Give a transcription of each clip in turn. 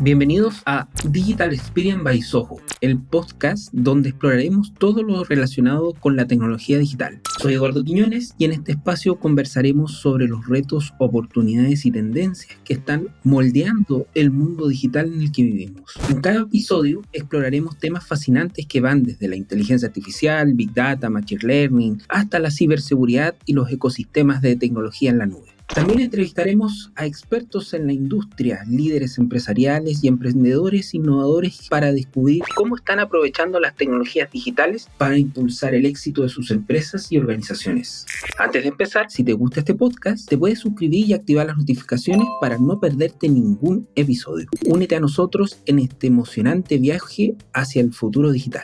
Bienvenidos a Digital Experience by Soho, el podcast donde exploraremos todo lo relacionado con la tecnología digital. Soy Eduardo Quiñones y en este espacio conversaremos sobre los retos, oportunidades y tendencias que están moldeando el mundo digital en el que vivimos. En cada episodio exploraremos temas fascinantes que van desde la inteligencia artificial, Big Data, Machine Learning, hasta la ciberseguridad y los ecosistemas de tecnología en la nube. También entrevistaremos a expertos en la industria, líderes empresariales y emprendedores innovadores para descubrir cómo están aprovechando las tecnologías digitales para impulsar el éxito de sus empresas y organizaciones. Antes de empezar, si te gusta este podcast, te puedes suscribir y activar las notificaciones para no perderte ningún episodio. Únete a nosotros en este emocionante viaje hacia el futuro digital.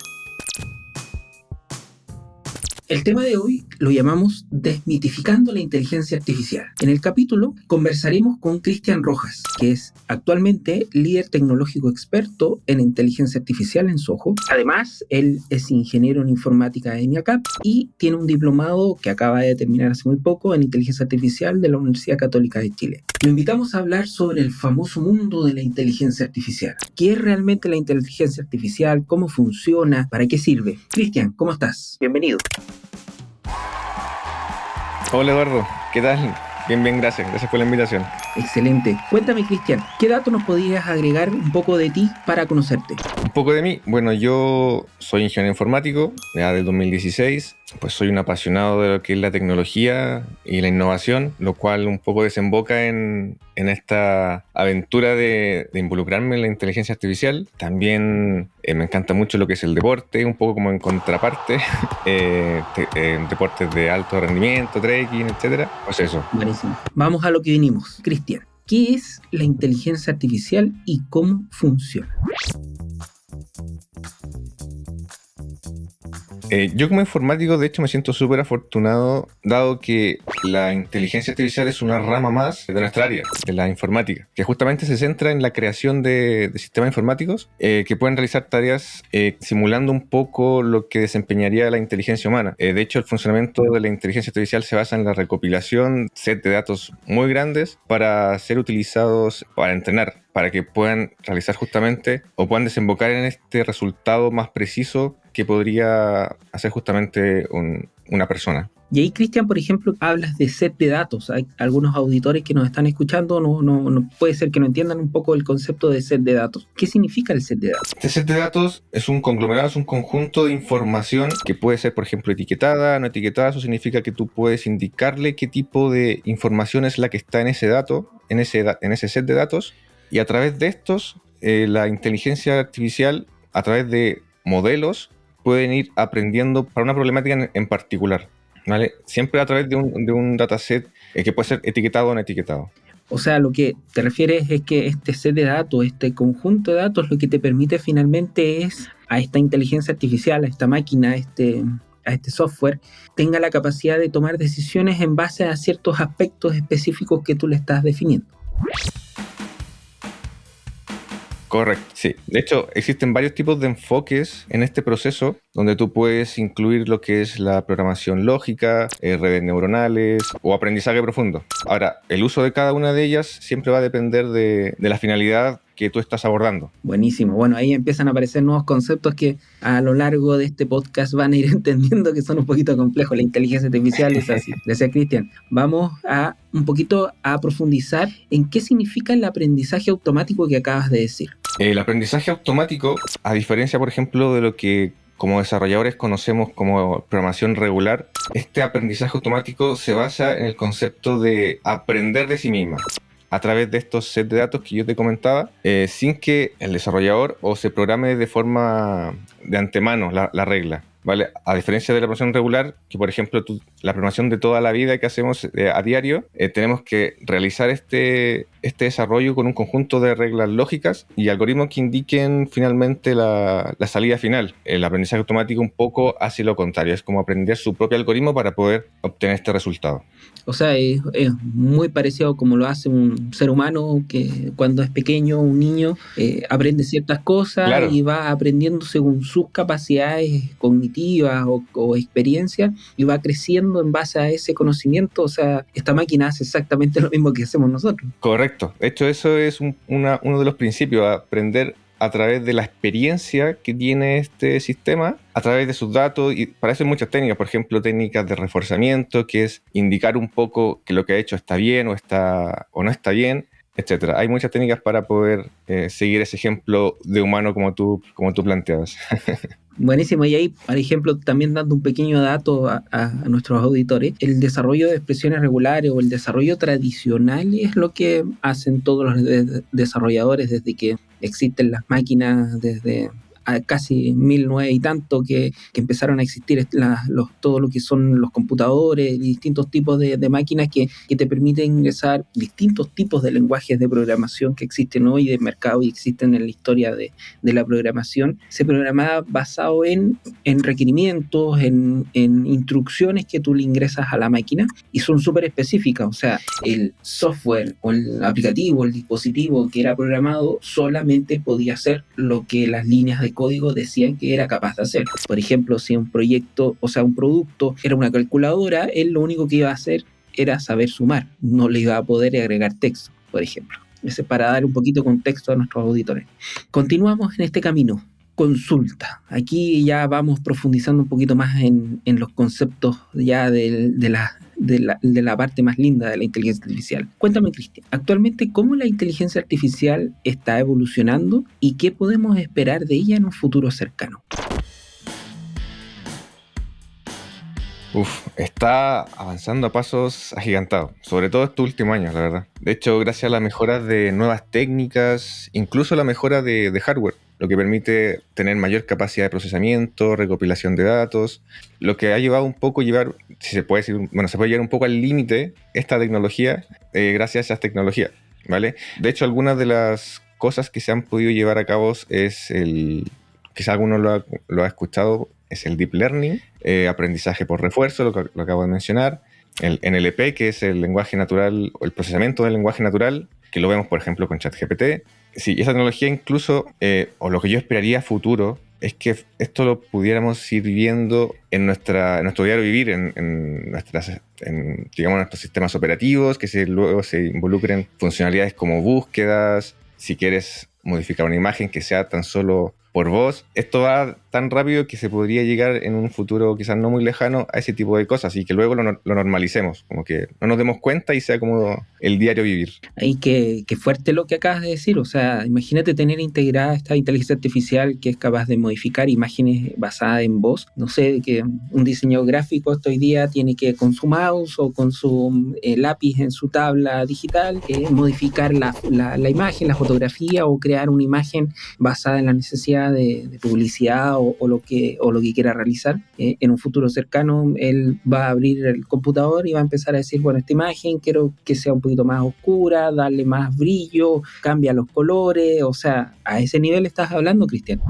El tema de hoy lo llamamos Desmitificando la inteligencia artificial. En el capítulo conversaremos con Cristian Rojas, que es actualmente líder tecnológico experto en inteligencia artificial en Soho. Además, él es ingeniero en informática de ENIACAP y tiene un diplomado que acaba de terminar hace muy poco en inteligencia artificial de la Universidad Católica de Chile. Lo invitamos a hablar sobre el famoso mundo de la inteligencia artificial. ¿Qué es realmente la inteligencia artificial? ¿Cómo funciona? ¿Para qué sirve? Cristian, ¿cómo estás? Bienvenido. Hola Eduardo, ¿qué tal? Bien, gracias por la invitación. Excelente. Cuéntame, Cristian, ¿qué datos nos podrías agregar un poco de ti para conocerte? Un poco de mí. Bueno, yo soy ingeniero informático, ya del 2016. Pues soy un apasionado de lo que es la tecnología y la innovación, lo cual un poco desemboca en esta aventura de involucrarme en la inteligencia artificial. También me encanta mucho lo que es el deporte, un poco como en contraparte, deportes de alto rendimiento, trekking, etcétera. Pues eso. Buenísimo. Vamos a lo que vinimos. Cristian, ¿qué es la inteligencia artificial y cómo funciona? Yo como informático, de hecho, me siento súper afortunado, dado que la inteligencia artificial es una rama más de nuestra área, de la informática, que justamente se centra en la creación de sistemas informáticos que pueden realizar tareas simulando un poco lo que desempeñaría la inteligencia humana. De hecho, el funcionamiento de la inteligencia artificial se basa en la recopilación de set de datos muy grandes para ser utilizados para entrenar, para que puedan realizar justamente o puedan desembocar en este resultado más preciso que podría hacer justamente una persona. Y ahí, Cristian, por ejemplo, hablas de set de datos. Hay algunos auditores que nos están escuchando, no puede ser que no entiendan un poco el concepto de set de datos. ¿Qué significa el set de datos? Este set de datos es un conglomerado, es un conjunto de información que puede ser, por ejemplo, etiquetada, no etiquetada. Eso significa que tú puedes indicarle qué tipo de información es la que está en ese dato, en ese set de datos, y a través de estos, la inteligencia artificial, a través de modelos, pueden ir aprendiendo para una problemática en particular, ¿vale? Siempre a través de un dataset que puede ser etiquetado o no etiquetado. O sea, lo que te refieres es que este set de datos, este conjunto de datos, lo que te permite finalmente es a esta inteligencia artificial, a esta máquina, a este software, tenga la capacidad de tomar decisiones en base a ciertos aspectos específicos que tú le estás definiendo. Correcto, sí. De hecho, existen varios tipos de enfoques en este proceso donde tú puedes incluir lo que es la programación lógica, redes neuronales o aprendizaje profundo. Ahora, el uso de cada una de ellas siempre va a depender de la finalidad que tú estás abordando. Buenísimo. Bueno, ahí empiezan a aparecer nuevos conceptos que a lo largo de este podcast van a ir entendiendo que son un poquito complejos. La inteligencia artificial es así. Gracias, Cristian. Vamos a un poquito a profundizar en qué significa el aprendizaje automático que acabas de decir. El aprendizaje automático, a diferencia, por ejemplo, de lo que como desarrolladores conocemos como programación regular, este aprendizaje automático se basa en el concepto de aprender de sí misma a través de estos sets de datos que yo te comentaba, sin que el desarrollador o se programe de forma de antemano la regla, ¿vale? A diferencia de la programación regular, que por ejemplo la programación de toda la vida que hacemos a diario, tenemos que realizar este desarrollo con un conjunto de reglas lógicas y algoritmos que indiquen finalmente la salida final. El aprendizaje automático un poco hace lo contrario, es como aprender su propio algoritmo para poder obtener este resultado. O sea, es muy parecido como lo hace un ser humano que cuando es pequeño, un niño, aprende ciertas cosas Claro, y va aprendiendo según sus capacidades cognitivas o experiencias y va creciendo en base a ese conocimiento. O sea, esta máquina hace exactamente lo mismo que hacemos nosotros. correcto. De hecho, eso es uno de los principios, aprender a través de la experiencia que tiene este sistema, a través de sus datos, y para eso hay muchas técnicas, por ejemplo, técnicas de reforzamiento, que es indicar un poco que lo que ha hecho está bien o no está bien, etcétera. Hay muchas técnicas para poder seguir ese ejemplo de humano como tú planteabas. Buenísimo. Y ahí, por ejemplo, también dando un pequeño dato a nuestros auditores, el desarrollo de expresiones regulares o el desarrollo tradicional es lo que hacen todos los desarrolladores desde que existen las máquinas, desde a casi 1900 y tanto que empezaron a existir todo lo que son los computadores, distintos tipos de máquinas que te permiten ingresar distintos tipos de lenguajes de programación que existen hoy de mercado y existen en la historia de la programación. Se programaba basado en requerimientos, en instrucciones que tú le ingresas a la máquina y son súper específicas. O sea, el software o el aplicativo, el dispositivo que era programado solamente podía hacer lo que las líneas de código decían que era capaz de hacer. Por ejemplo, si un proyecto, o sea, un producto era una calculadora, él lo único que iba a hacer era saber sumar, no le iba a poder agregar texto, por ejemplo. Ese es para dar un poquito de contexto a nuestros auditores. Continuamos en este camino. Consulta. Aquí ya vamos profundizando un poquito más en los conceptos ya de la parte más linda de la inteligencia artificial. Cuéntame, Cristian, actualmente, ¿cómo la inteligencia artificial está evolucionando y qué podemos esperar de ella en un futuro cercano? Está avanzando a pasos agigantados, sobre todo estos últimos años, la verdad. De hecho, gracias a las mejoras de nuevas técnicas, incluso la mejora de hardware, lo que permite tener mayor capacidad de procesamiento, recopilación de datos, lo que ha llevado un poco si se puede decir, bueno, se puede llevar un poco al límite esta tecnología gracias a esas tecnologías, ¿vale? De hecho, algunas de las cosas que se han podido llevar a cabo quizá alguno lo ha escuchado, es el deep learning, aprendizaje por refuerzo, lo acabo de mencionar, el NLP, que es el lenguaje natural, o el procesamiento del lenguaje natural, que lo vemos, por ejemplo, con ChatGPT. Sí, esa tecnología incluso, o lo que yo esperaría a futuro, es que esto lo pudiéramos ir viendo en nuestro diario vivir, digamos, nuestros sistemas operativos, que luego se involucren funcionalidades como búsquedas, si quieres modificar una imagen que sea tan solo por voz. Esto va tan rápido que se podría llegar en un futuro quizás no muy lejano a ese tipo de cosas y que luego lo normalicemos, como que no nos demos cuenta y sea como el diario vivir. Ahí qué fuerte lo que acabas de decir. O sea, imagínate tener integrada esta inteligencia artificial que es capaz de modificar imágenes basadas en voz. No sé, que un diseñador gráfico hoy día tiene que con su mouse o con su lápiz en su tabla digital modificar la imagen, la fotografía o crear una imagen basada en la necesidad de publicidad o lo que quiera realizar. En un futuro cercano, él va a abrir el computador y va a empezar a decir, bueno, esta imagen quiero que sea un poquito más oscura, darle más brillo, cambia los colores. O sea, a ese nivel estás hablando, Cristian.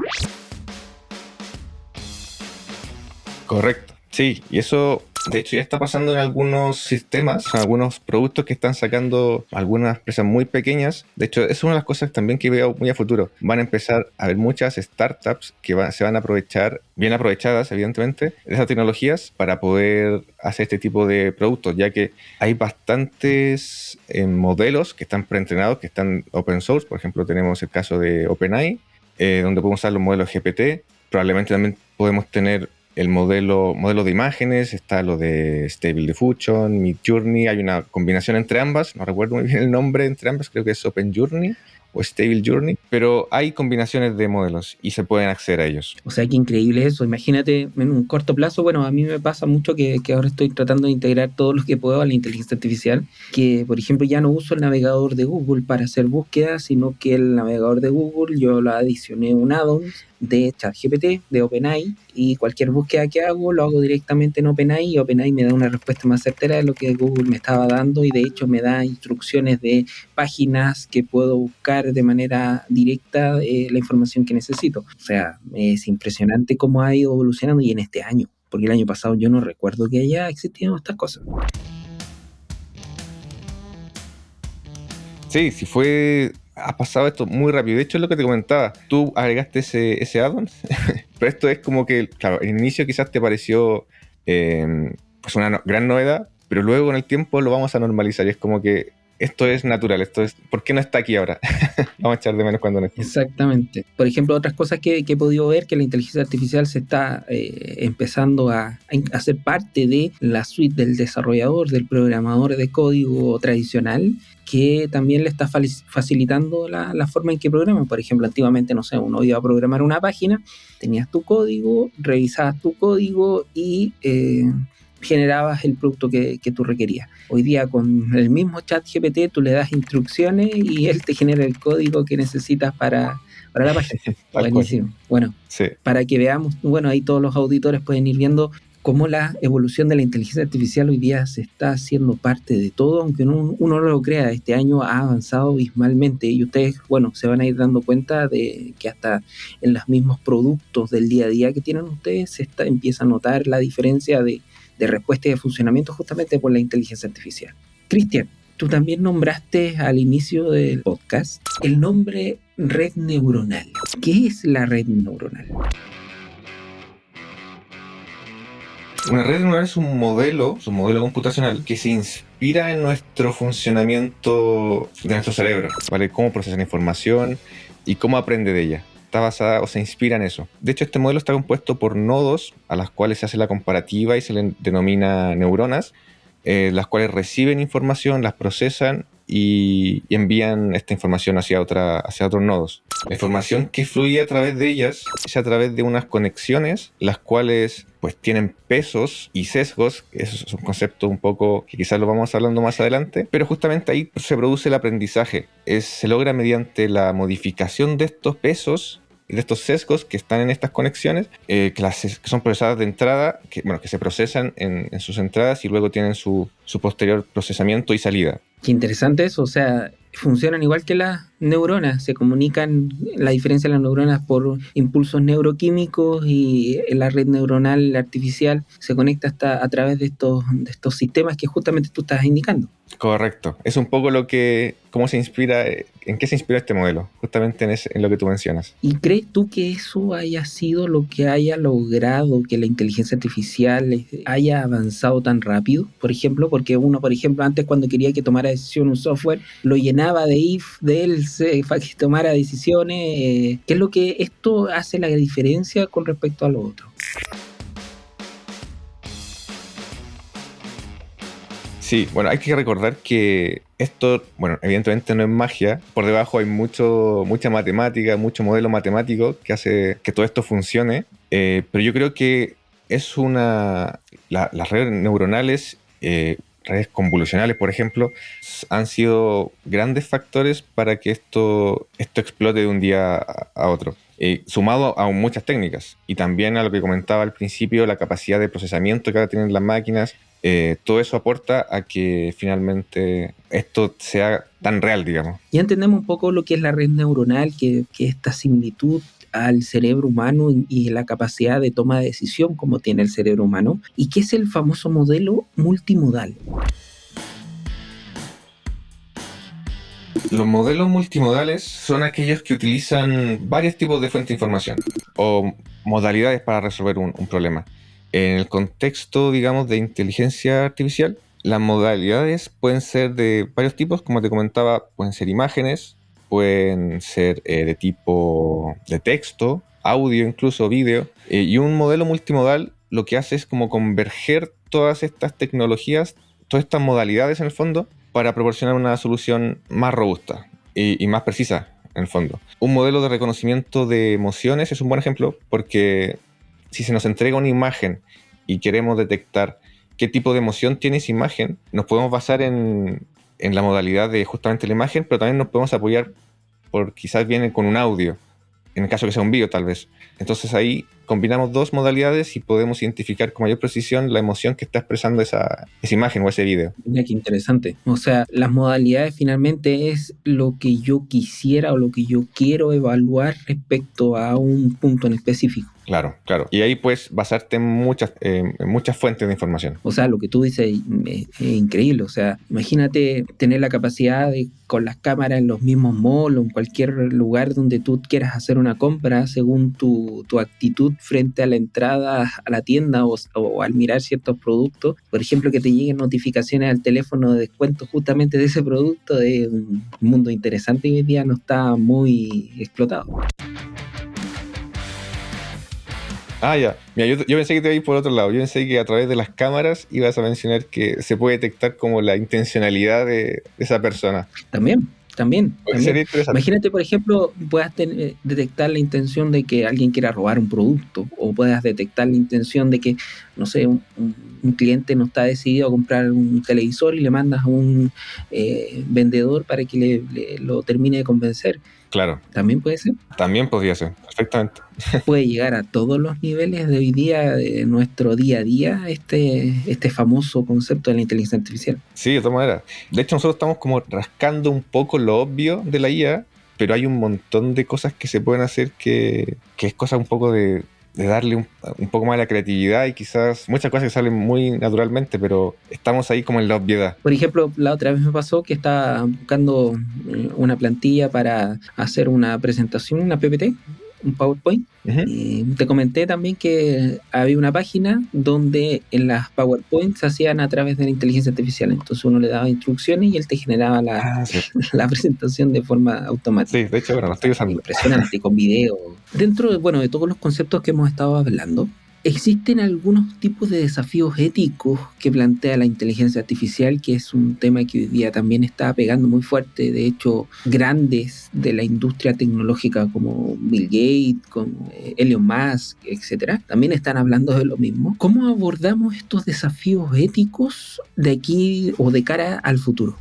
Correcto. Sí, y eso de hecho ya está pasando en algunos sistemas, en algunos productos que están sacando algunas empresas muy pequeñas. De hecho, es una de las cosas también que veo muy a futuro. Van a empezar a haber muchas startups que se van a aprovechar, bien aprovechadas evidentemente, de esas tecnologías para poder hacer este tipo de productos, ya que hay bastantes modelos que están preentrenados, que están open source. Por ejemplo, tenemos el caso de OpenAI, donde podemos usar los modelos GPT. Probablemente también podemos tener el modelo de imágenes, está lo de Stable Diffusion, Midjourney, hay una combinación entre ambas, no recuerdo muy bien el nombre entre ambas, creo que es OpenJourney o Stable Journey, pero hay combinaciones de modelos y se pueden acceder a ellos. O sea, qué increíble eso. Imagínate en un corto plazo, bueno, a mí me pasa mucho que ahora estoy tratando de integrar todo lo que puedo a la inteligencia artificial, que por ejemplo ya no uso el navegador de Google para hacer búsquedas, sino que el navegador de Google yo lo adicioné un add-on de ChatGPT, de OpenAI, y cualquier búsqueda que hago lo hago directamente en OpenAI y OpenAI me da una respuesta más certera de lo que Google me estaba dando y de hecho me da instrucciones de páginas que puedo buscar de manera directa la información que necesito. O sea, es impresionante cómo ha ido evolucionando y en este año, porque el año pasado yo no recuerdo que haya existido estas cosas. Sí, sí ha pasado esto muy rápido. De hecho, es lo que te comentaba. Tú agregaste ese add-on, pero esto es como que, claro, al inicio quizás te pareció pues una gran novedad, pero luego con el tiempo lo vamos a normalizar y es como que esto es natural, ¿por qué no está aquí ahora? Vamos a echar de menos cuando no esté. Exactamente. Por ejemplo, otras cosas que he podido ver, que la inteligencia artificial se está empezando a ser parte de la suite del desarrollador, del programador de código tradicional, que también le está facilitando la forma en que programa. Por ejemplo, antiguamente, no sé, uno iba a programar una página, tenías tu código, revisabas tu código y generabas el producto que tú requerías. Hoy día con el mismo chat GPT tú le das instrucciones y él te genera el código que necesitas para la página. Tal cual. Buenísimo. Bueno, Sí. para que veamos, bueno, ahí todos los auditores pueden ir viendo cómo la evolución de la inteligencia artificial hoy día se está haciendo parte de todo, aunque uno no lo crea. Este año ha avanzado abismalmente y ustedes, bueno, se van a ir dando cuenta de que hasta en los mismos productos del día a día que tienen ustedes empieza a notar la diferencia de respuesta y de funcionamiento justamente por la inteligencia artificial. Cristian, tú también nombraste al inicio del podcast el nombre red neuronal. ¿Qué es la red neuronal? Una red neuronal es un modelo computacional que se inspira en nuestro funcionamiento de nuestro cerebro, ¿vale? Cómo procesa la información y cómo aprende de ella. Está basada o se inspira en eso. De hecho, este modelo está compuesto por nodos a las cuales se hace la comparativa y se le denomina neuronas, las cuales reciben información, las procesan y envían esta información hacia otros nodos. La información que fluye a través de ellas es a través de unas conexiones, las cuales pues tienen pesos y sesgos. Eso es un concepto un poco que quizás lo vamos hablando más adelante, pero justamente ahí se produce el aprendizaje. Se logra mediante la modificación de estos pesos y de estos sesgos que están en estas conexiones, que son procesadas de entrada, que se procesan en sus entradas y luego tienen su posterior procesamiento y salida. Qué interesante eso, o sea, funcionan igual que las neuronas, se comunican, la diferencia de las neuronas por impulsos neuroquímicos y la red neuronal artificial se conecta hasta a través de estos sistemas que justamente tú estás indicando. Correcto, es un poco cómo se inspira, en qué se inspira este modelo, justamente en lo que tú mencionas. ¿Y crees tú que eso haya sido lo que haya logrado que la inteligencia artificial haya avanzado tan rápido? Por ejemplo, porque uno, antes cuando quería que tomara decisión un software, lo llenaba de if, de else, para que tomara decisiones. ¿Qué es lo que esto hace la diferencia con respecto a lo otro? Sí, bueno, hay que recordar que esto, evidentemente no es magia. Por debajo hay mucha matemática, mucho modelo matemático que hace que todo esto funcione. Pero yo creo que las redes neuronales, redes convolucionales, por ejemplo, han sido grandes factores para que esto explote de un día a otro. Sumado a muchas técnicas y también a lo que comentaba al principio, la capacidad de procesamiento que ahora tienen las máquinas. Todo eso aporta a que finalmente esto sea tan real, digamos. Ya entendemos un poco lo que es la red neuronal, que esta similitud al cerebro humano y la capacidad de toma de decisión como tiene el cerebro humano, y que es el famoso modelo multimodal. Los modelos multimodales son aquellos que utilizan varios tipos de fuentes de información o modalidades para resolver un problema. En el contexto, digamos, de inteligencia artificial, las modalidades pueden ser de varios tipos, como te comentaba, pueden ser imágenes, pueden ser de tipo de texto, audio, incluso vídeo. Y un modelo multimodal lo que hace es como converger todas estas tecnologías, todas estas modalidades en el fondo, para proporcionar una solución más robusta y más precisa, en el fondo. Un modelo de reconocimiento de emociones es un buen ejemplo porque si se nos entrega una imagen y queremos detectar qué tipo de emoción tiene esa imagen, nos podemos basar en la modalidad de justamente la imagen, pero también nos podemos apoyar por quizás viene con un audio, en el caso que sea un vídeo tal vez. Entonces ahí combinamos dos modalidades y podemos identificar con mayor precisión la emoción que está expresando esa imagen o ese video. Mira qué interesante. O sea, las modalidades finalmente es lo que yo quisiera o lo que yo quiero evaluar respecto a un punto en específico. Claro, claro. Y ahí puedes basarte en muchas fuentes de información. O sea, lo que tú dices es increíble. O sea, imagínate tener la capacidad de, con las cámaras en los mismos malls o en cualquier lugar donde tú quieras hacer una compra, según tu actitud frente a la entrada a la tienda o al mirar ciertos productos. Por ejemplo, que te lleguen notificaciones al teléfono de descuento justamente de ese producto. Es un mundo interesante y hoy día no está muy explotado. Ah, ya. Mira, yo pensé que te iba a ir por otro lado. Yo pensé que a través de las cámaras ibas a mencionar que se puede detectar como la intencionalidad de esa persona. También. Porque sería interesante. Imagínate, por ejemplo, puedas detectar la intención de que alguien quiera robar un producto o puedas detectar la intención de que, no sé, un cliente no está decidido a comprar un televisor y le mandas a un vendedor para que lo termine de convencer. Claro. También puede ser. También podría ser, perfectamente. Puede llegar a todos los niveles de hoy día, de nuestro día a día, este famoso concepto de la inteligencia artificial. Sí, de todas maneras. De hecho, nosotros estamos como rascando un poco lo obvio de la IA, pero hay un montón de cosas que se pueden hacer que es cosa un poco de darle un poco más de la creatividad y quizás muchas cosas que salen muy naturalmente, pero estamos ahí como en la obviedad. Por ejemplo, la otra vez me pasó que estaba buscando una plantilla para hacer una presentación, una PPT, un PowerPoint. Te comenté también que había una página donde en las PowerPoint se hacían a través de la inteligencia artificial. Entonces uno le daba instrucciones y él te generaba Sí. la presentación de forma automática. Sí, de hecho, bueno, lo estoy usando. Impresionante, con video. Dentro de todos los conceptos que hemos estado hablando, ¿existen algunos tipos de desafíos éticos que plantea la inteligencia artificial, que es un tema que hoy día también está pegando muy fuerte? De hecho, grandes de la industria tecnológica como Bill Gates, como Elon Musk, etcétera, también están hablando de lo mismo. ¿Cómo abordamos estos desafíos éticos de aquí o de cara al futuro?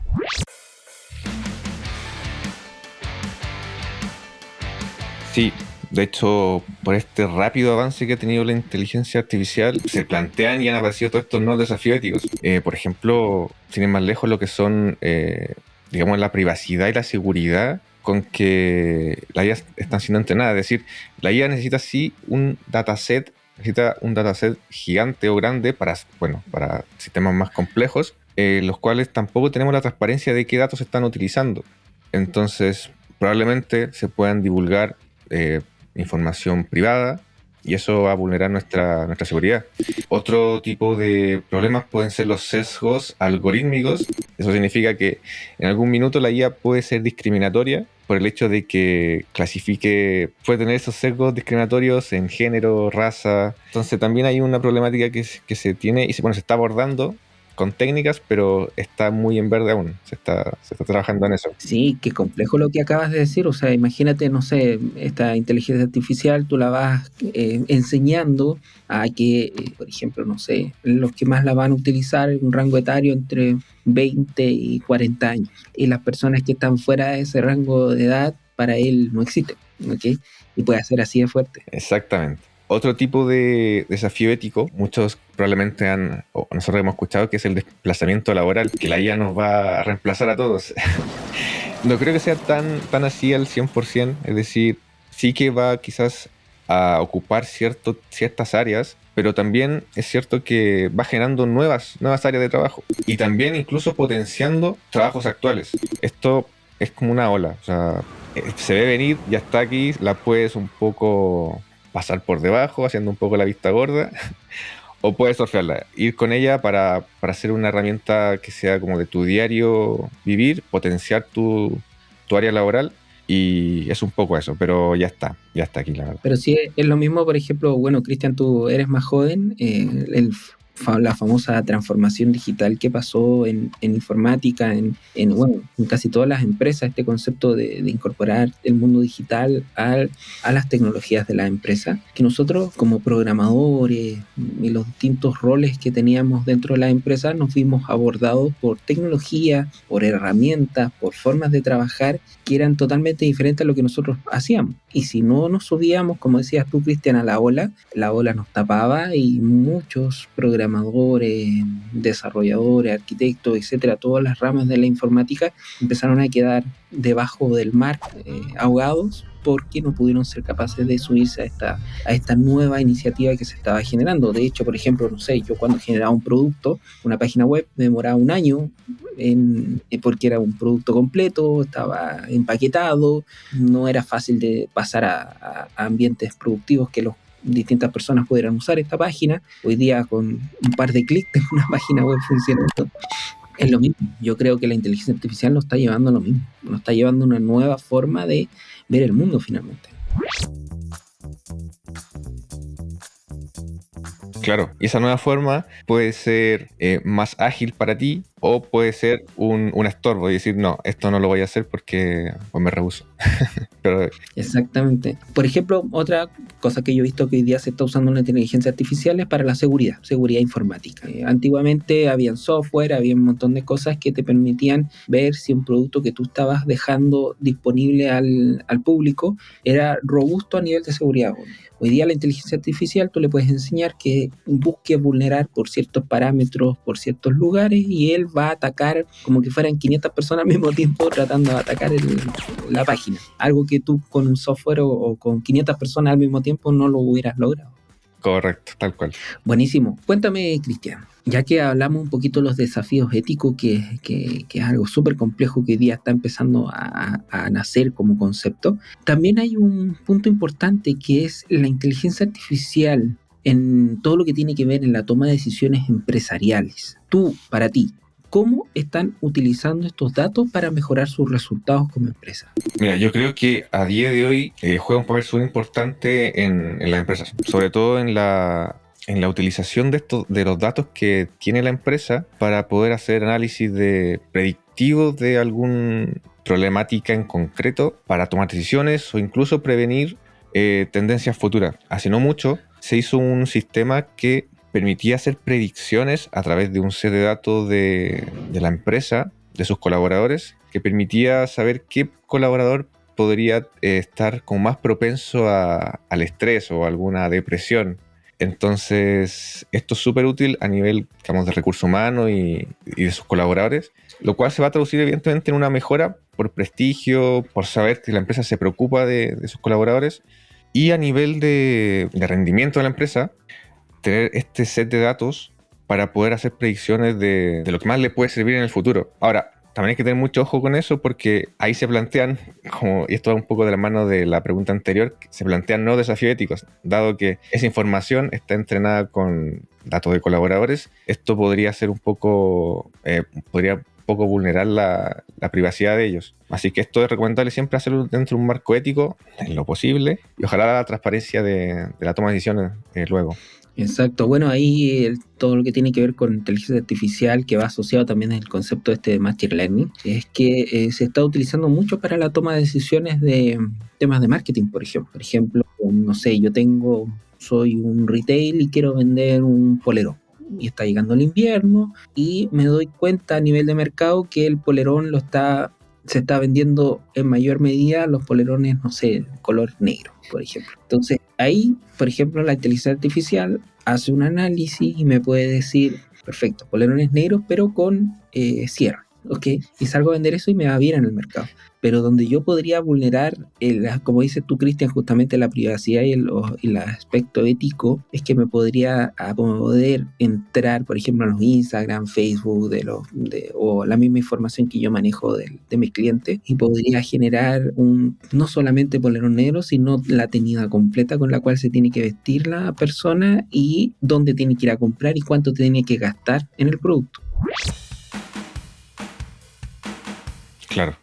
Sí, de hecho, por este rápido avance que ha tenido la inteligencia artificial, se plantean y han aparecido todos estos nuevos desafíos éticos. Por ejemplo, sin ir más lejos, lo que son, digamos, la privacidad y la seguridad con que la IA están siendo entrenadas. Es decir, la IA necesita un dataset gigante o grande para sistemas más complejos, los cuales tampoco tenemos la transparencia de qué datos se están utilizando. Entonces, probablemente se puedan divulgar información privada y eso va a vulnerar nuestra seguridad. Otro tipo de problemas pueden ser los sesgos algorítmicos. Eso significa que en algún minuto la IA puede ser discriminatoria por el hecho de que puede tener esos sesgos discriminatorios en género, raza. Entonces también hay una problemática que se tiene y se está abordando con técnicas, pero está muy en verde aún. Se está trabajando en eso. Sí, qué complejo lo que acabas de decir. O sea, imagínate, no sé, esta inteligencia artificial, tú la vas enseñando a que, por ejemplo, no sé, los que más la van a utilizar en un rango etario entre 20 y 40 años. Y las personas que están fuera de ese rango de edad, para él no existen, ¿ok? Y puede ser así de fuerte. Exactamente. Otro tipo de desafío ético, muchos probablemente nosotros hemos escuchado, que es el desplazamiento laboral, que la IA nos va a reemplazar a todos. No creo que sea tan así al 100%, es decir, sí que va quizás a ocupar ciertas áreas, pero también es cierto que va generando nuevas áreas de trabajo y también incluso potenciando trabajos actuales. Esto es como una ola, o sea, se ve venir, ya está aquí, la puedes un poco pasar por debajo, haciendo un poco la vista gorda, o puedes surfearla, ir con ella para hacer una herramienta que sea como de tu diario vivir, potenciar tu área laboral, y es un poco eso, pero ya está aquí, la verdad. Pero sí es lo mismo, por ejemplo, bueno, Cristian, tú eres más joven, la famosa transformación digital que pasó en informática, bueno, en casi todas las empresas, este concepto de incorporar el mundo digital a las tecnologías de la empresa, que nosotros como programadores y los distintos roles que teníamos dentro de la empresa nos vimos abordados por tecnología, por herramientas, por formas de trabajar que eran totalmente diferentes a lo que nosotros hacíamos. Y si no nos subíamos, como decías tú, Cristian, a la ola nos tapaba y muchos programadores, desarrolladores, arquitectos, etcétera, todas las ramas de la informática empezaron a quedar debajo del mar, ahogados, porque no pudieron ser capaces de subirse a esta nueva iniciativa que se estaba generando. De hecho, por ejemplo, no sé, yo cuando generaba un producto, una página web, me demoraba un año porque era un producto completo, estaba empaquetado, no era fácil de pasar a ambientes productivos que los distintas personas pudieran usar esta página. Hoy día con un par de clics tengo una página web funcionando. Es lo mismo. Yo creo que la inteligencia artificial nos está llevando a lo mismo. Nos está llevando a una nueva forma de ver el mundo finalmente. Claro, y esa nueva forma puede ser más ágil para ti o puede ser un estorbo y decir, no, esto no lo voy a hacer porque pues me rehúso. Pero exactamente. Por ejemplo, otra cosa que yo he visto que hoy día se está usando la inteligencia artificial es para la seguridad informática. Antiguamente habían software, había un montón de cosas que te permitían ver si un producto que tú estabas dejando disponible al público era robusto a nivel de seguridad. Hoy día la inteligencia artificial tú le puedes enseñar que busque vulnerar por ciertos parámetros, por ciertos lugares, y él va a atacar como que fueran 500 personas al mismo tiempo tratando de atacar la página. Algo que tú con un software o con 500 personas al mismo tiempo no lo hubieras logrado. Correcto, tal cual. Buenísimo. Cuéntame, Cristian, ya que hablamos un poquito de los desafíos éticos, que es algo súper complejo que hoy día está empezando a nacer como concepto, también hay un punto importante que es la inteligencia artificial en todo lo que tiene que ver en la toma de decisiones empresariales. Para ti, ¿cómo están utilizando estos datos para mejorar sus resultados como empresa? Mira, yo creo que a día de hoy juega un papel súper importante en las empresas, sobre todo en la utilización de los datos que tiene la empresa para poder hacer análisis predictivos de alguna problemática en concreto para tomar decisiones o incluso prevenir tendencias futuras. Hace no mucho se hizo un sistema que permitía hacer predicciones a través de un set de datos de la empresa, de sus colaboradores, que permitía saber qué colaborador podría estar como más propenso al estrés o alguna depresión. Entonces, esto es súper útil a nivel, digamos, de recursos humanos y de sus colaboradores, lo cual se va a traducir evidentemente en una mejora por prestigio, por saber que la empresa se preocupa de sus colaboradores, y a nivel de rendimiento de la empresa, tener este set de datos para poder hacer predicciones de lo que más le puede servir en el futuro. Ahora, también hay que tener mucho ojo con eso porque ahí se plantean, y esto va un poco de la mano de la pregunta anterior, se plantean nuevos desafíos éticos, dado que esa información está entrenada con datos de colaboradores. Esto podría ser un poco vulnerar la privacidad de ellos. Así que esto es recomendable siempre hacerlo dentro de un marco ético, en lo posible, y ojalá la transparencia de la toma de decisiones luego. Exacto, bueno, ahí todo lo que tiene que ver con inteligencia artificial, que va asociado también al concepto de Machine Learning, es que se está utilizando mucho para la toma de decisiones de temas de marketing, por ejemplo. Por ejemplo, no sé, soy un retail y quiero vender un polerón. Y está llegando el invierno y me doy cuenta a nivel de mercado que el polerón se está vendiendo en mayor medida los polerones, no sé, color negro, por ejemplo. Entonces, ahí, por ejemplo, la inteligencia artificial hace un análisis y me puede decir, perfecto, polerones negros, pero con cierre, ¿ok? Y salgo a vender eso y me va bien en el mercado. Pero donde yo podría vulnerar, como dices tú, Cristian, justamente la privacidad y el aspecto ético, es que me podría poder entrar, por ejemplo, a los Instagram, Facebook, o la misma información que yo manejo de mis clientes, y podría generar no solamente polerón negro, sino la tenida completa con la cual se tiene que vestir la persona y dónde tiene que ir a comprar y cuánto tiene que gastar en el producto. Claro.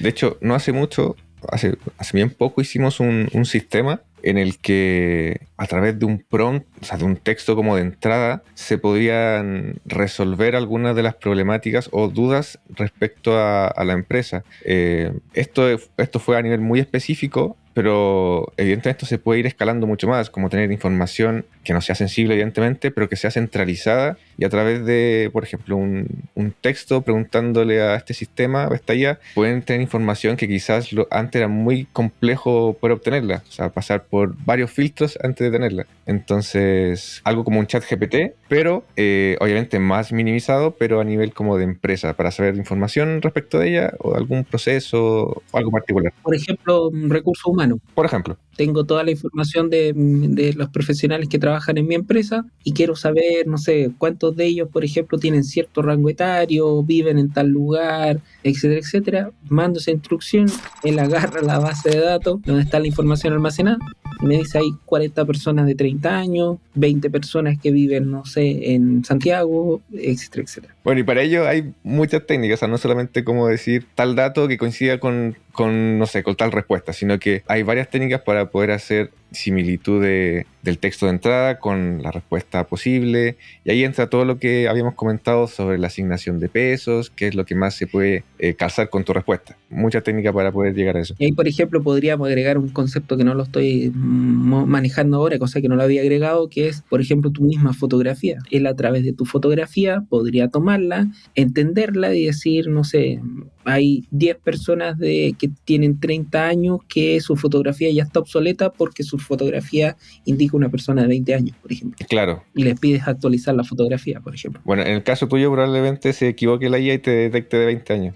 De hecho, no hace mucho, hace bien poco hicimos un sistema en el que a través de un prompt, o sea, de un texto como de entrada, se podrían resolver algunas de las problemáticas o dudas respecto a la empresa. Esto fue a nivel muy específico, pero evidentemente esto se puede ir escalando mucho más, como tener información que no sea sensible, evidentemente, pero que sea centralizada y a través de, por ejemplo, un texto preguntándole a este sistema o esta IA, pueden tener información que quizás antes era muy complejo poder obtenerla, o sea, pasar por varios filtros antes de tenerla. Entonces, algo como un chat GPT, pero obviamente más minimizado, pero a nivel como de empresa, para saber información respecto de ella o algún proceso o algo particular. Por ejemplo, un recurso humano. Por ejemplo. Tengo toda la información de los profesionales que trabajan en mi empresa y quiero saber, no sé, cuántos de ellos, por ejemplo, tienen cierto rango etario, viven en tal lugar, etcétera, etcétera. Mando esa instrucción, él agarra la base de datos donde está la información almacenada y me dice hay 40 personas de 30 años, 20 personas que viven, no sé, en Santiago, etcétera, etcétera. Bueno, y para ello hay muchas técnicas, o sea, no solamente como decir tal dato que coincida con no sé, con tal respuesta, sino que hay varias técnicas para poder hacer similitud del texto de entrada con la respuesta posible, y ahí entra todo lo que habíamos comentado sobre la asignación de pesos, que es lo que más se puede calzar con tu respuesta. Mucha técnica para poder llegar a eso. Y ahí, por ejemplo, podríamos agregar un concepto que no lo estoy manejando ahora, cosa que no lo había agregado, que es, por ejemplo, tu misma fotografía. Él a través de tu fotografía podría tomarla, entenderla y decir, no sé, hay 10 personas que tienen 30 años que su fotografía ya está obsoleta porque su fotografía indica una persona de 20 años, por ejemplo. Claro. Y les pides actualizar la fotografía, por ejemplo. Bueno, en el caso tuyo probablemente se equivoque la IA y te detecte de 20 años.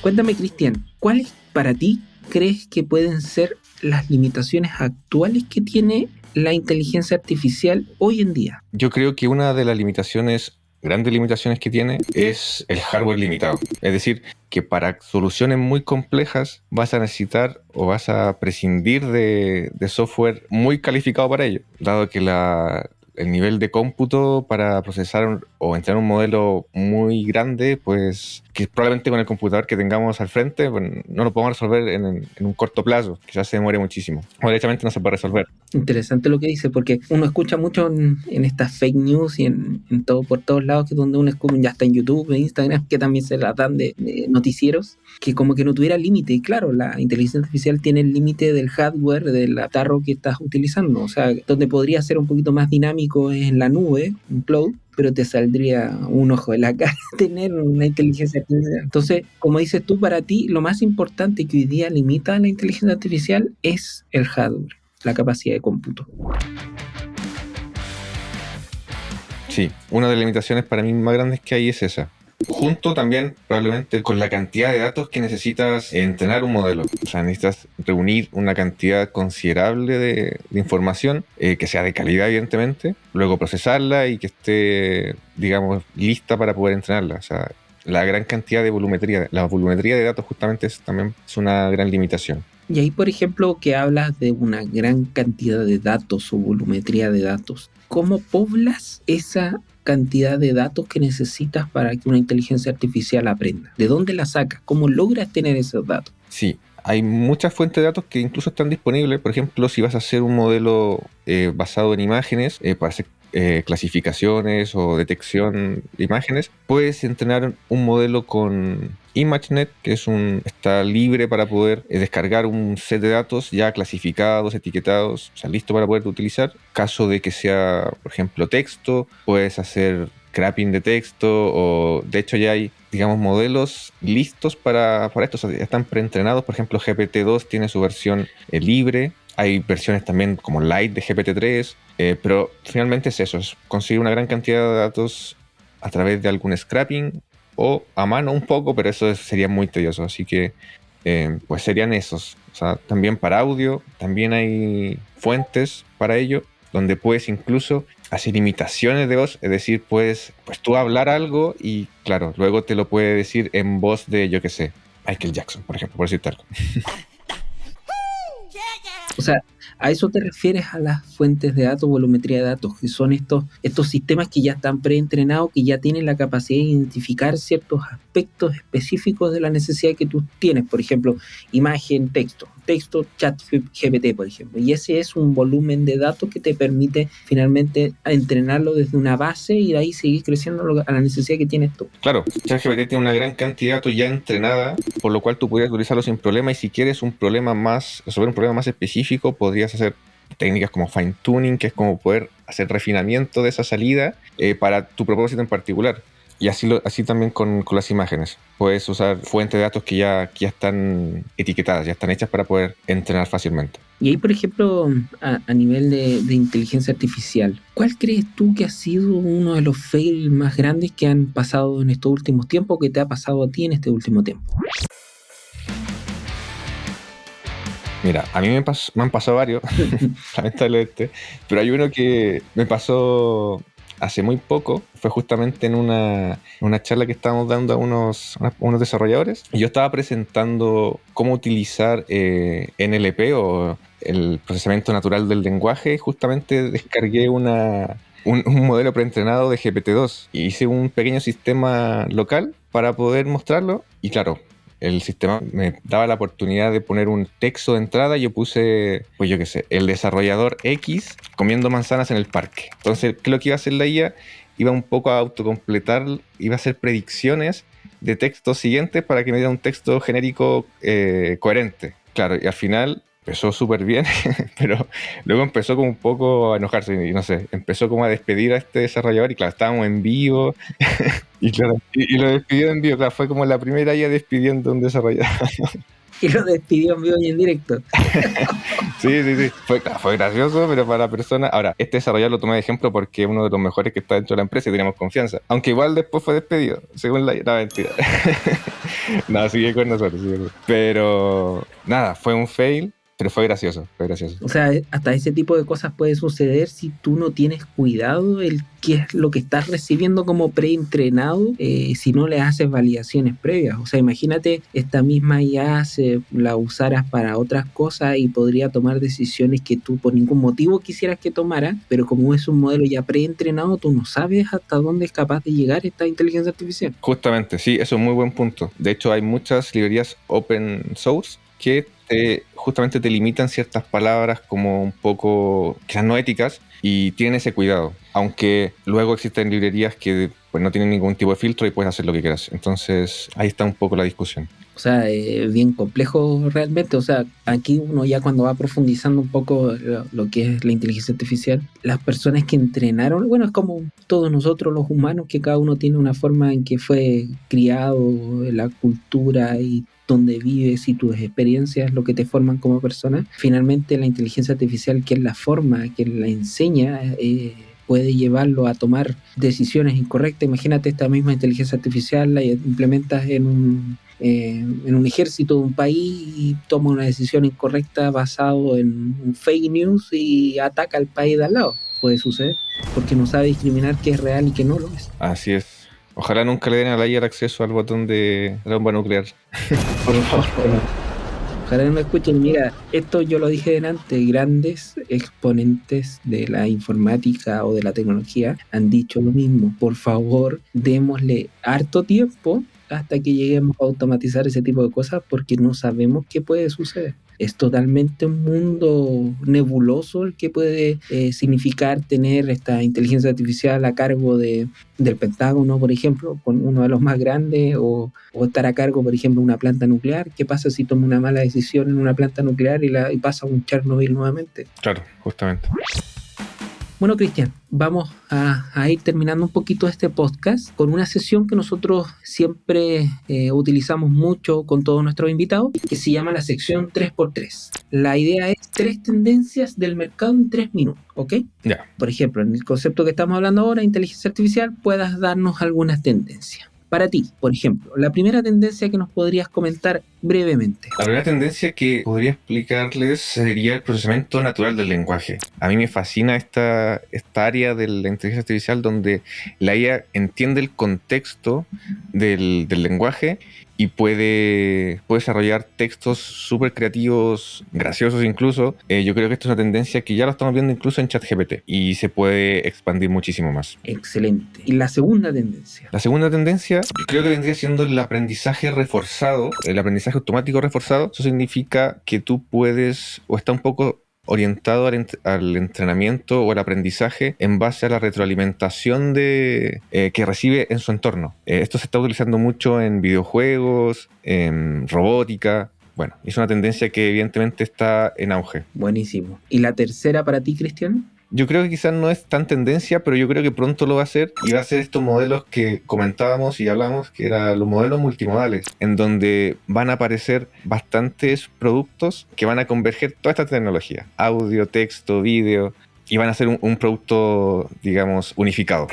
Cuéntame, Cristian, ¿cuáles para ti crees que pueden ser las limitaciones actuales que tiene la inteligencia artificial hoy en día? Yo creo que una de las grandes limitaciones que tiene es el hardware limitado. Es decir, que para soluciones muy complejas vas a necesitar o vas a prescindir de software muy calificado para ello, dado que el nivel de cómputo para procesar o entrenar un modelo muy grande, pues que probablemente con el computador que tengamos al frente, bueno, no lo podemos resolver en un corto plazo, quizás se demore muchísimo, o directamente no se puede resolver. Interesante lo que dice, porque uno escucha mucho en estas fake news y en todo, por todos lados, que donde uno escucha, ya está en YouTube, en Instagram, que también se las dan de noticieros, que como que no tuviera límite. Y claro, la inteligencia artificial tiene el límite del hardware, del tarro que estás utilizando. O sea, donde podría ser un poquito más dinámico es en la nube, en cloud, pero te saldría un ojo de la cara tener una inteligencia artificial. Entonces, como dices tú, para ti, lo más importante que hoy día limita a la inteligencia artificial es el hardware, la capacidad de cómputo. Sí, una de las limitaciones para mí más grandes que hay es esa. Junto también probablemente con la cantidad de datos que necesitas entrenar un modelo. O sea, necesitas reunir una cantidad considerable de información, que sea de calidad evidentemente, luego procesarla y que esté, digamos, lista para poder entrenarla. O sea, la gran cantidad de volumetría, la volumetría de datos justamente también es una gran limitación. Y ahí, por ejemplo, que hablas de una gran cantidad de datos o volumetría de datos, ¿cómo poblas esa cantidad de datos que necesitas para que una inteligencia artificial aprenda? ¿De dónde la sacas? ¿Cómo logras tener esos datos? Sí, hay muchas fuentes de datos que incluso están disponibles. Por ejemplo, si vas a hacer un modelo basado en imágenes, para hacer clasificaciones o detección de imágenes, puedes entrenar un modelo con ImageNet, que está libre para poder descargar un set de datos ya clasificados, etiquetados, o sea, listo para poder utilizar. Caso de que sea, por ejemplo, texto, puedes hacer scrapping de texto, o de hecho ya hay, digamos, modelos listos para esto, o sea, están preentrenados. Por ejemplo, GPT-2 tiene su versión libre. Hay versiones también como light de GPT-3, pero finalmente es eso, es conseguir una gran cantidad de datos a través de algún scrapping o a mano un poco, pero eso sería muy tedioso, así que pues serían esos. O sea, también para audio, también hay fuentes para ello, donde puedes incluso hacer imitaciones de voz, es decir, puedes pues tú hablar algo y claro, luego te lo puede decir en voz de, yo qué sé, Michael Jackson, por ejemplo, por decirte algo. O sea, ¿a eso te refieres a las fuentes de datos, volumetría de datos, que son estos sistemas que ya están preentrenados, que ya tienen la capacidad de identificar ciertos aspectos específicos de la necesidad que tú tienes? Por ejemplo, imagen, texto, chat GPT, por ejemplo. Y ese es un volumen de datos que te permite finalmente entrenarlo desde una base y de ahí seguir creciendo a la necesidad que tienes tú. Claro, ChatGPT tiene una gran cantidad de datos ya entrenada, por lo cual tú podrías utilizarlo sin problema, y si quieres resolver un problema más específico, podrías hacer técnicas como fine tuning, que es como poder hacer refinamiento de esa salida para tu propósito en particular. Y así también con las imágenes. Puedes usar fuentes de datos que ya están etiquetadas, ya están hechas para poder entrenar fácilmente. Y ahí, por ejemplo, a nivel de inteligencia artificial, ¿cuál crees tú que ha sido uno de los fails más grandes que han pasado en estos últimos tiempos, que te ha pasado a ti en este último tiempo? Mira, a mí me han pasado varios, lamentablemente, pero hay uno que me pasó hace muy poco. Fue justamente en una charla que estábamos dando a unos desarrolladores, y yo estaba presentando cómo utilizar NLP, o el procesamiento natural del lenguaje. Justamente descargué un modelo preentrenado de GPT-2 y hice un pequeño sistema local para poder mostrarlo, y claro, el sistema me daba la oportunidad de poner un texto de entrada. Yo puse, pues yo qué sé, el desarrollador X comiendo manzanas en el parque. Entonces, ¿qué es lo que iba a hacer la IA? Iba un poco a autocompletar, iba a hacer predicciones de textos siguientes para que me diera un texto genérico coherente. Claro, y al final empezó súper bien, pero luego empezó como un poco a enojarse y no sé, empezó como a despedir a este desarrollador, y claro, estábamos en vivo. Y claro, y lo despidió en vivo. Claro, fue como la primera ya despidiendo a un desarrollador. Y lo despidió en vivo y en directo. Sí. Fue gracioso, pero para la persona. Ahora, este desarrollador lo tomé de ejemplo porque es uno de los mejores que está dentro de la empresa y teníamos confianza. Aunque igual después fue despedido, según la. No, mentira. No, sigue con nosotros. Pero nada, fue un fail, pero fue gracioso. O sea, hasta ese tipo de cosas puede suceder si tú no tienes cuidado el qué es lo que estás recibiendo como preentrenado, si no le haces validaciones previas. O sea, imagínate, esta misma IA la usaras para otras cosas y podría tomar decisiones que tú por ningún motivo quisieras que tomara, pero como es un modelo ya preentrenado, tú no sabes hasta dónde es capaz de llegar esta inteligencia artificial. Justamente, sí, eso es un muy buen punto. De hecho, hay muchas librerías open source que justamente te limitan ciertas palabras como un poco quizás no éticas, y tienen ese cuidado. Aunque luego existen librerías que pues no tienen ningún tipo de filtro y puedes hacer lo que quieras. Entonces ahí está un poco la discusión. O sea, bien complejo realmente. O sea, aquí uno ya cuando va profundizando un poco lo que es la inteligencia artificial, las personas que entrenaron, bueno, es como todos nosotros los humanos, que cada uno tiene una forma en que fue criado, la cultura y donde vives y tus experiencias, lo que te forman como persona. Finalmente la inteligencia artificial, que es la forma que la enseña, puede llevarlo a tomar decisiones incorrectas. Imagínate, esta misma inteligencia artificial la implementas en un ejército de un país y toma una decisión incorrecta basado en un fake news y ataca al país de al lado. Puede suceder, porque no sabe discriminar qué es real y qué no lo es. Así es. Ojalá nunca le den a la IA el acceso al botón de la bomba nuclear. Por favor. Ojalá no me escuchen. Mira, esto yo lo dije delante, grandes exponentes de la informática o de la tecnología han dicho lo mismo. Por favor, démosle harto tiempo hasta que lleguemos a automatizar ese tipo de cosas, porque no sabemos qué puede suceder. Es totalmente un mundo nebuloso el que puede significar tener esta inteligencia artificial a cargo del Pentágono, por ejemplo, con uno de los más grandes, o estar a cargo, por ejemplo, de una planta nuclear. ¿Qué pasa si toma una mala decisión en una planta nuclear y pasa un Chernobyl nuevamente? Claro, justamente. Bueno, Cristian, vamos a ir terminando un poquito este podcast con una sesión que nosotros siempre utilizamos mucho con todos nuestros invitados, que se llama la sección 3x3. La idea es 3 tendencias del mercado en 3 minutos, ¿ok? Ya. Por ejemplo, en el concepto que estamos hablando ahora, inteligencia artificial, puedas darnos algunas tendencias. Para ti, por ejemplo, la primera tendencia que nos podrías comentar brevemente. La primera tendencia que podría explicarles sería el procesamiento natural del lenguaje. A mí me fascina esta área de la inteligencia artificial donde la IA entiende el contexto del lenguaje y puede desarrollar textos súper creativos, graciosos incluso. Yo creo que esta es una tendencia que ya lo estamos viendo incluso en ChatGPT y se puede expandir muchísimo más. Excelente. ¿Y la segunda tendencia? La segunda tendencia, yo creo que vendría siendo el aprendizaje reforzado, el aprendizaje automático reforzado. Eso significa que tú puedes, o está un poco orientado al entrenamiento o al aprendizaje en base a la retroalimentación que recibe en su entorno. Esto se está utilizando mucho en videojuegos, en robótica. Bueno, es una tendencia que evidentemente está en auge. Buenísimo. ¿Y la tercera para ti, Cristian? Yo creo que quizás no es tan tendencia, pero yo creo que pronto lo va a hacer y va a ser estos modelos que comentábamos y hablamos, que eran los modelos multimodales, en donde van a aparecer bastantes productos que van a converger toda esta tecnología, audio, texto, vídeo, y van a ser un producto, digamos, unificado.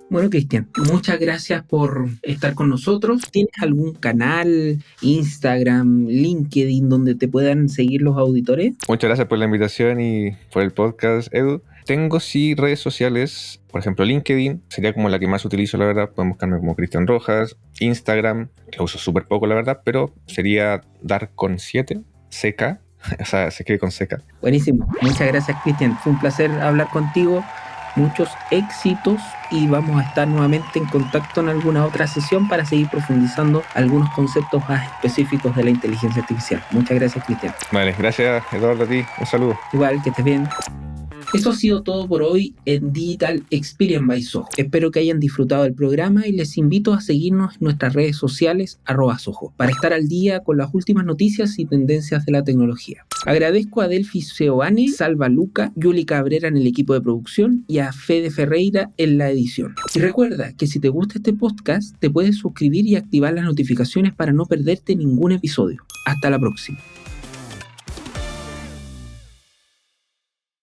Bueno, Cristian, muchas gracias por estar con nosotros. ¿Tienes algún canal, Instagram, LinkedIn, donde te puedan seguir los auditores? Muchas gracias por la invitación y por el podcast, Edu. Tengo sí redes sociales, por ejemplo LinkedIn, sería como la que más utilizo, la verdad. Pueden buscarme como Cristian Rojas. Instagram, que uso súper poco, la verdad, pero sería dar7, CK, o sea, se escribe con CK. Buenísimo. Muchas gracias, Cristian. Fue un placer hablar contigo. Muchos éxitos y vamos a estar nuevamente en contacto en alguna otra sesión para seguir profundizando algunos conceptos más específicos de la inteligencia artificial. Muchas gracias, Cristian. Vale, gracias Eduardo a ti. Un saludo. Igual, que estés bien. Eso ha sido todo por hoy en Digital Experience by Soho. Espero que hayan disfrutado del programa y les invito a seguirnos en nuestras redes sociales @Soho para estar al día con las últimas noticias y tendencias de la tecnología. Agradezco a Delphi Seoane, Salva Luca, Yuli Cabrera en el equipo de producción y a Fede Ferreira en la edición. Y recuerda que si te gusta este podcast, te puedes suscribir y activar las notificaciones para no perderte ningún episodio. Hasta la próxima.